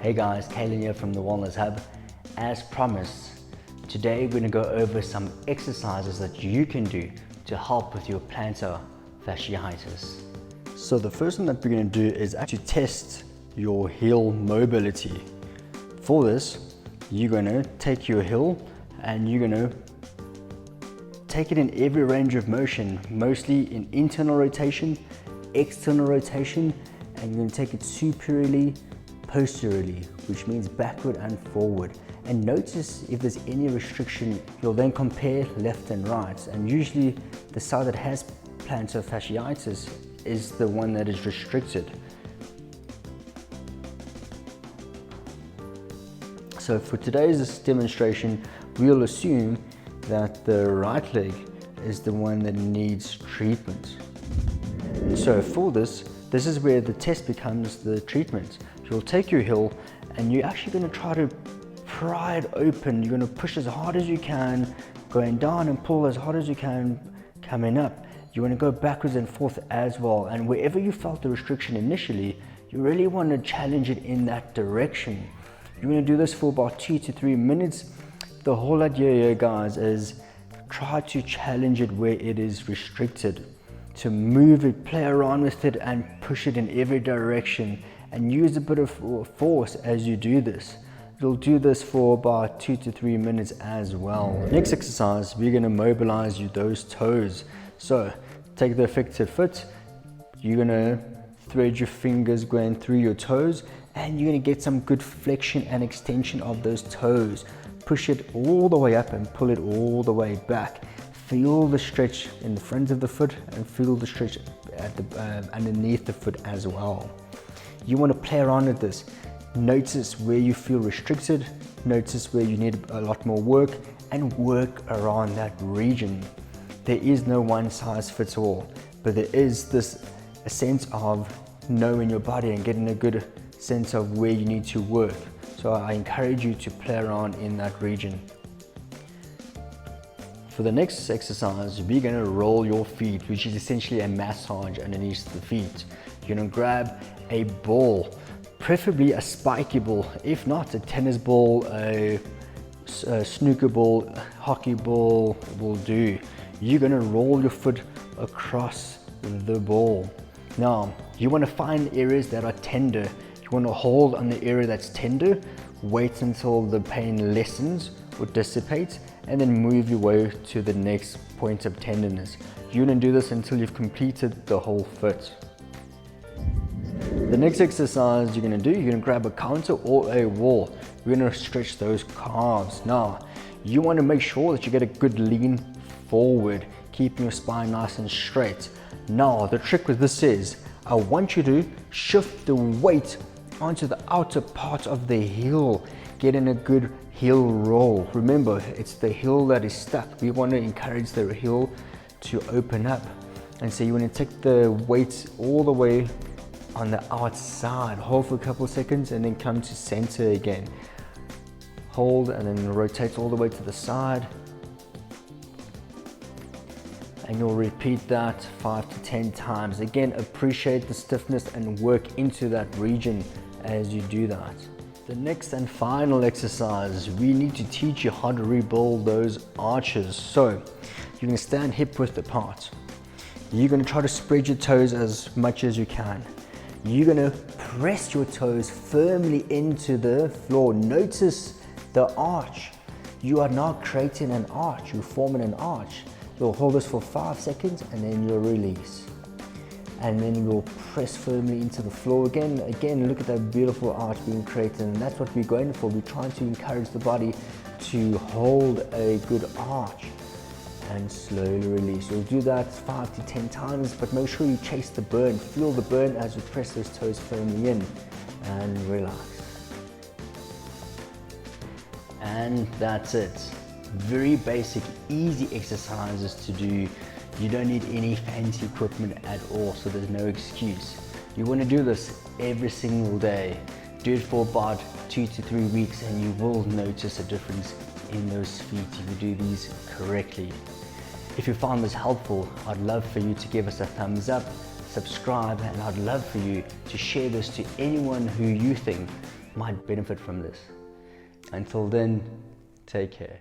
Hey guys, Kaylen here from the Wellness Hub. As promised, today we're going to go over some exercises that you can do to help with your plantar fasciitis. So the first one that we're going to do is actually test your heel mobility. For this, you're going to take your heel and you're going to take it in every range of motion, mostly in internal rotation, external rotation, and you're going to take it superiorly, posteriorly, which means backward and forward. And notice if there's any restriction. You'll then compare left and right, and usually the side that has plantar fasciitis is the one that is restricted. So for today's demonstration, we'll assume that the right leg is the one that needs treatment. So for this is where the test becomes the treatment. You'll take your heel and you're actually going to try to pry it open. You're going to push as hard as you can, going down, and pull as hard as you can coming up. You want to go backwards and forth as well, and wherever you felt the restriction initially, you really want to challenge it in that direction. You're going to do this for about 2 to 3 minutes. The whole idea here, guys, is try to challenge it where it is restricted, to move it, play around with it, and push it in every direction, and use a bit of force as you do this. You'll do this for about 2 to 3 minutes as well. Next exercise, we're going to mobilize those toes. So take the affected foot, you're going to thread your fingers going through your toes, and you're going to get some good flexion and extension of those toes. Push it all the way up and pull it all the way back. Feel the stretch in the front of the foot and feel the stretch at the underneath the foot as well. You want to play around with this. Notice where you feel restricted, notice where you need a lot more work, and work around that region. There is no one size fits all, but there is a sense of knowing your body and getting a good sense of where you need to work. So I encourage you to play around in that region. For the next exercise, we're going to roll your feet, which is essentially a massage underneath the feet. You're going to grab a ball, preferably a spiky ball. If not, a tennis ball, a snooker ball, hockey ball will do. You're going to roll your foot across the ball. Now, you want to find areas that are tender. You want to hold on the area that's tender, wait until the pain lessens or dissipates, and then move your way to the next point of tenderness. You're going to do this until you've completed the whole foot. The next exercise you're going to do, you're going to grab a counter or a wall. We're going to stretch those calves. Now, you want to make sure that you get a good lean forward, keeping your spine nice and straight. Now, the trick with this is, I want you to shift the weight onto the outer part of the heel, getting a good heel roll. Remember, it's the heel that is stuck. We want to encourage the heel to open up. And so you want to take the weight all the way on the outside, hold for a couple of seconds, and then come to center again. Hold and then rotate all the way to the side. And you'll repeat that 5 to 10 times. Again, appreciate the stiffness and work into that region as you do that. The next and final exercise, we need to teach you how to rebuild those arches. So you're going to stand hip width apart. You're going to try to spread your toes as much as you can. You're going to press your toes firmly into the floor. Notice the arch. You are now creating an arch. You're forming an arch. You'll hold this for 5 seconds and then you'll release. And then you'll press firmly into the floor again. Again, look at that beautiful arch being created, and that's what we're going for. We're trying to encourage the body to hold a good arch and slowly release. You'll do that 5 to 10 times, but make sure you chase the burn. Feel the burn as you press those toes firmly in and relax. And that's it. Very basic, easy exercises to do. You don't need any fancy equipment at all, so there's no excuse. You want to do this every single day. Do it for about 2 to 3 weeks and you will notice a difference in those feet if you do these correctly. If you found this helpful, I'd love for you to give us a thumbs up, subscribe, and I'd love for you to share this to anyone who you think might benefit from this. Until then, take care.